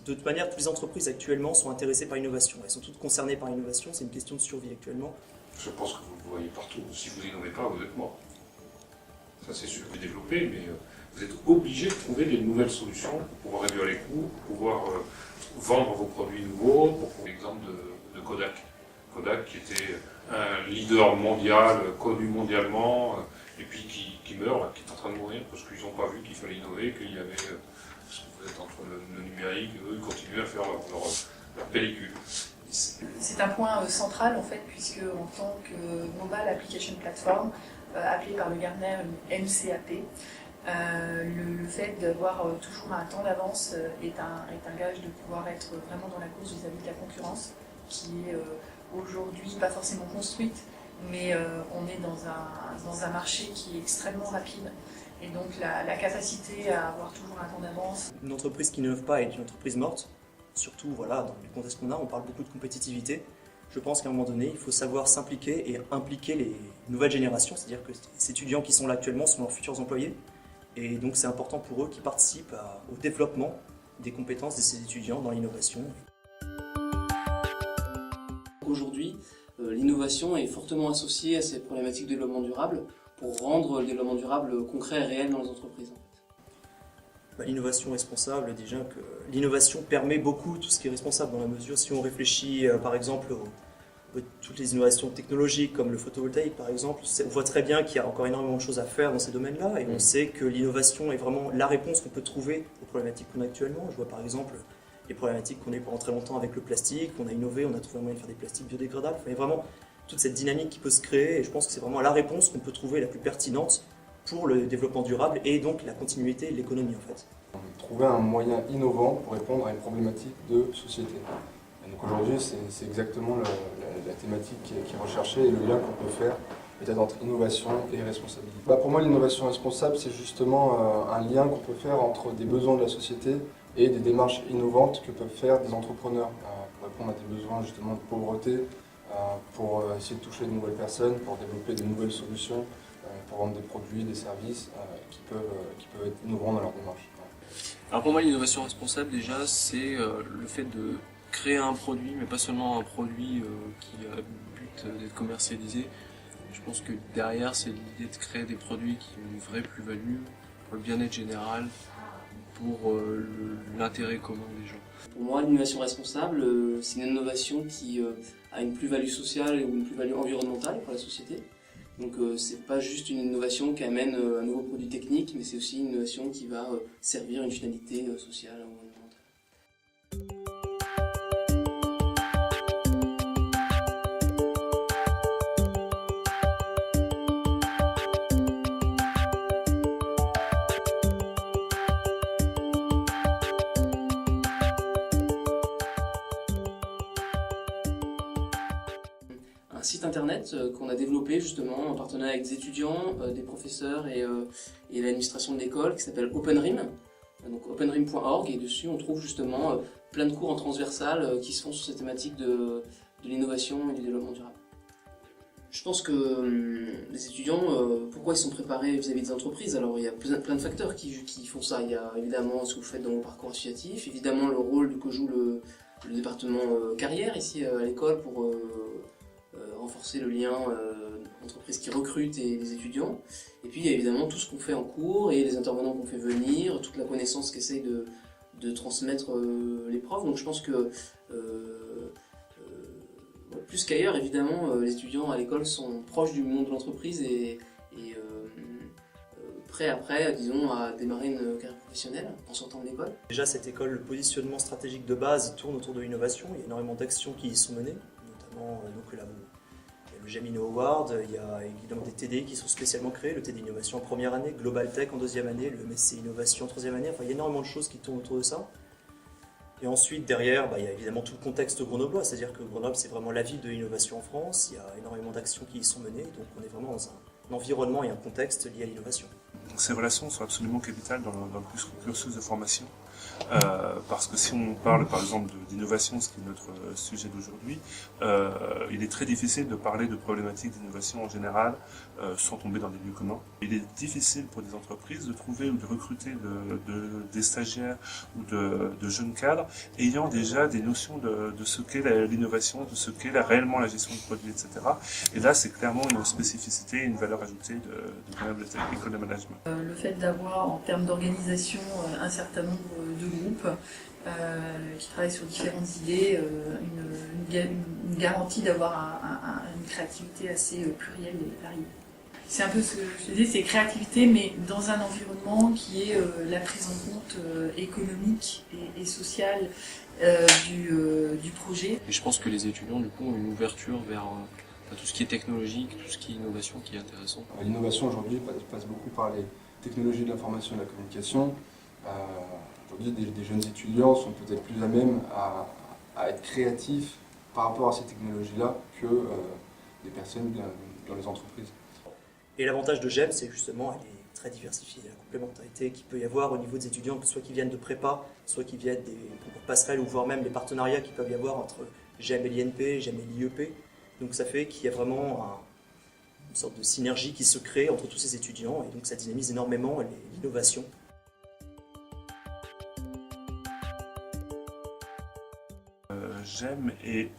De toute manière, toutes les entreprises actuellement sont intéressées par l'innovation. Elles sont toutes concernées par l'innovation, c'est une question de survie actuellement. Je pense que vous le voyez partout. Si vous n'innovez pas, vous êtes mort. Ça c'est sûr. Vous développez, mais vous êtes obligé de trouver des nouvelles solutions pour pouvoir réduire les coûts, pour pouvoir vendre vos produits nouveaux. Pour l'exemple de Kodak. Kodak qui était un leader mondial, connu mondialement, et puis qui meurt, là, qui est en train de mourir parce qu'ils n'ont pas vu qu'il fallait innover, qu'il y avait... parce que vous êtes entre le numérique, eux ils continuent à faire leur pellicule. C'est un point central en fait, puisque en tant que Mobile Application Platform, appelé par le Gartner MCAP, le fait d'avoir toujours un temps d'avance est un gage de pouvoir être vraiment dans la course vis-à-vis de la concurrence, qui est aujourd'hui pas forcément construite, mais on est dans un marché qui est extrêmement rapide. Et donc la capacité à avoir toujours un temps d'avance. Une entreprise qui n'innove pas est une entreprise morte. Surtout, voilà, dans le contexte qu'on a, on parle beaucoup de compétitivité. Je pense qu'à un moment donné, il faut savoir s'impliquer et impliquer les nouvelles générations, c'est-à-dire que ces étudiants qui sont là actuellement sont leurs futurs employés. Et donc c'est important pour eux qu'ils participent au développement des compétences de ces étudiants dans l'innovation. Aujourd'hui, l'innovation est fortement associée à ces problématiques de développement durable pour rendre le développement durable concret et réel dans les entreprises. L'innovation responsable, déjà que l'innovation permet beaucoup tout ce qui est responsable dans la mesure, si on réfléchit par exemple toutes les innovations technologiques comme le photovoltaïque par exemple, on voit très bien qu'il y a encore énormément de choses à faire dans ces domaines-là et on sait que l'innovation est vraiment la réponse qu'on peut trouver aux problématiques qu'on a actuellement. Je vois par exemple les problématiques qu'on a eu pendant très longtemps avec le plastique, on a innové, on a trouvé un moyen de faire des plastiques biodégradables, il y a vraiment toute cette dynamique qui peut se créer et je pense que c'est vraiment la réponse qu'on peut trouver la plus pertinente pour le développement durable et donc la continuité de l'économie en fait. Trouver un moyen innovant pour répondre à une problématique de société. Et donc aujourd'hui, c'est exactement la thématique qui est recherchée et le lien qu'on peut faire peut-être entre innovation et responsabilité. Pour moi, l'innovation responsable, c'est justement un lien qu'on peut faire entre des besoins de la société et des démarches innovantes que peuvent faire des entrepreneurs pour répondre à des besoins justement de pauvreté, pour essayer de toucher de nouvelles personnes, pour développer de nouvelles solutions, pour vendre des produits, des services qui peuvent être innovants dans leur démarche. Alors pour moi, l'innovation responsable, déjà, c'est le fait de créer un produit, mais pas seulement un produit qui a le but d'être commercialisé. Je pense que derrière, c'est l'idée de créer des produits qui ont une vraie plus-value pour le bien-être général, pour l'intérêt commun des gens. Pour moi, l'innovation responsable, c'est une innovation qui a une plus-value sociale ou une plus-value environnementale pour la société. Donc c'est pas juste une innovation qui amène un nouveau produit technique, mais c'est aussi une innovation qui va servir une finalité sociale ou environnementale. Un site internet qu'on a développé justement en partenariat avec des étudiants, des professeurs et l'administration de l'école qui s'appelle OpenRIM, donc openrim.org, et dessus on trouve justement plein de cours en transversal qui se font sur cette thématique de l'innovation et du développement durable. Je pense que les étudiants, pourquoi ils sont préparés vis-à-vis des entreprises? Alors il y a plein de facteurs qui font ça. Il y a évidemment ce que vous faites dans vos parcours associatifs, évidemment le rôle que joue le département carrière ici à l'école pour renforcer le lien entreprise qui recrute et les étudiants. Et puis il y a évidemment tout ce qu'on fait en cours et les intervenants qu'on fait venir, toute la connaissance qu'essayent de transmettre les profs. Donc je pense que plus qu'ailleurs, évidemment, les étudiants à l'école sont proches du monde de l'entreprise et prêts après, disons, à démarrer une carrière professionnelle en sortant de l'école. Déjà cette école, le positionnement stratégique de base tourne autour de l'innovation, il y a énormément d'actions qui y sont menées, notamment donc, le Gemino Award, il y a évidemment des TD qui sont spécialement créés, le TD Innovation en première année, Global Tech en deuxième année, le MSC Innovation en troisième année, enfin il y a énormément de choses qui tournent autour de ça. Et ensuite, derrière, il y a évidemment tout le contexte grenoblois, c'est-à-dire que Grenoble, c'est vraiment la ville de l'innovation en France, il y a énormément d'actions qui y sont menées, donc on est vraiment dans un environnement et un contexte lié à l'innovation. Ces relations sont absolument capitales dans le cursus de formation. Parce que si on parle par exemple d'innovation, ce qui est notre sujet d'aujourd'hui, il est très difficile de parler de problématiques d'innovation en général sans tomber dans des lieux communs. Il est difficile pour des entreprises de trouver ou de recruter des stagiaires ou de jeunes cadres ayant déjà des notions de ce qu'est l'innovation, de ce qu'est réellement la gestion de produits, etc. Et là, c'est clairement une spécificité, une valeur ajoutée de l'école de management. Le fait d'avoir, en termes d'organisation, un certain nombre de groupes qui travaillent sur différentes idées, une garantie d'avoir une créativité assez plurielle et variée. C'est un peu ce que je te dis, c'est créativité, mais dans un environnement qui est la prise en compte économique et sociale du projet. Et je pense que les étudiants, du coup, ont une ouverture vers tout ce qui est technologique, tout ce qui est innovation qui est intéressant. L'innovation aujourd'hui passe beaucoup par les technologies de l'information et de la communication. Aujourd'hui, des jeunes étudiants sont peut-être plus à même à être créatifs par rapport à ces technologies-là que des personnes dans les entreprises. Et l'avantage de GEM, c'est justement, elle est très diversifiée. La complémentarité qu'il peut y avoir au niveau des étudiants, soit qui viennent de prépa, soit qui viennent des concours passerelles, ou voire même les partenariats qu'il peut y avoir entre GEM et l'INP, GEM et l'IEP. Donc ça fait qu'il y a vraiment une sorte de synergie qui se crée entre tous ces étudiants, et donc ça dynamise énormément l'innovation. GEM est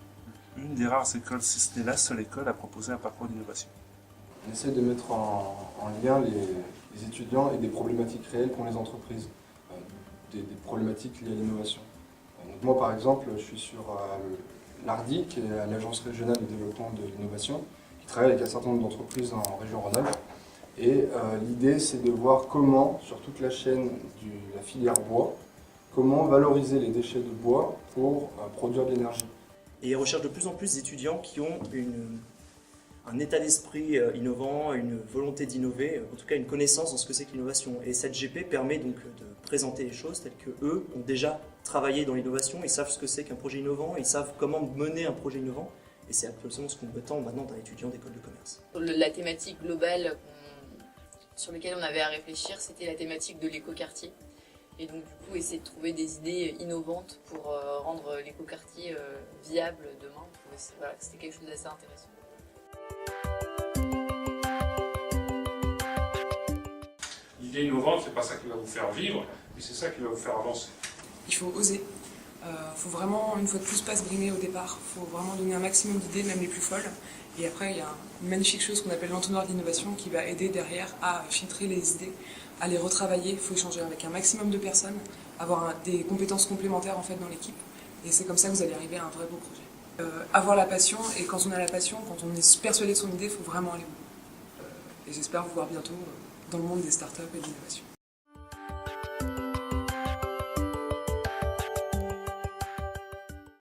une des rares écoles, si ce n'est la seule école, à proposer un parcours d'innovation. On essaie de mettre en lien les étudiants et des problématiques réelles qu'ont les entreprises, des problématiques liées à l'innovation. Donc moi, par exemple, je suis sur l'ARDI, qui est l'Agence régionale de développement de l'innovation, qui travaille avec un certain nombre d'entreprises en région Rhône-Alpes. Et l'idée, c'est de voir comment, sur toute la chaîne de la filière bois, comment valoriser les déchets de bois pour produire de l'énergie. Et ils recherchent de plus en plus d'étudiants qui ont un état d'esprit innovant, une volonté d'innover, en tout cas une connaissance dans ce que c'est que l'innovation. Et cette GP permet donc de présenter les choses telles qu'eux ont déjà travaillé dans l'innovation, ils savent ce que c'est qu'un projet innovant, ils savent comment mener un projet innovant. Et c'est absolument ce qu'on attend maintenant d'un étudiant d'école de commerce. La thématique globale sur laquelle on avait à réfléchir, c'était la thématique de l'écoquartier. Et donc du coup, essayer de trouver des idées innovantes pour rendre l'écoquartier viable demain. Voilà, c'était quelque chose d'assez intéressant. L'idée innovante, c'est pas ça qui va vous faire vivre, mais c'est ça qui va vous faire avancer. Il faut oser. Faut vraiment, une fois de plus, pas se brimer au départ. Il faut vraiment donner un maximum d'idées, même les plus folles. Et après, il y a une magnifique chose qu'on appelle l'entonnoir d'innovation qui va aider derrière à filtrer les idées, à les retravailler. Il faut échanger avec un maximum de personnes, avoir des compétences complémentaires en fait dans l'équipe. Et c'est comme ça que vous allez arriver à un vrai beau projet. Avoir la passion, et quand on a la passion, quand on est persuadé de son idée, il faut vraiment aller au bout. Et j'espère vous voir bientôt dans le monde des startups et de l'innovation.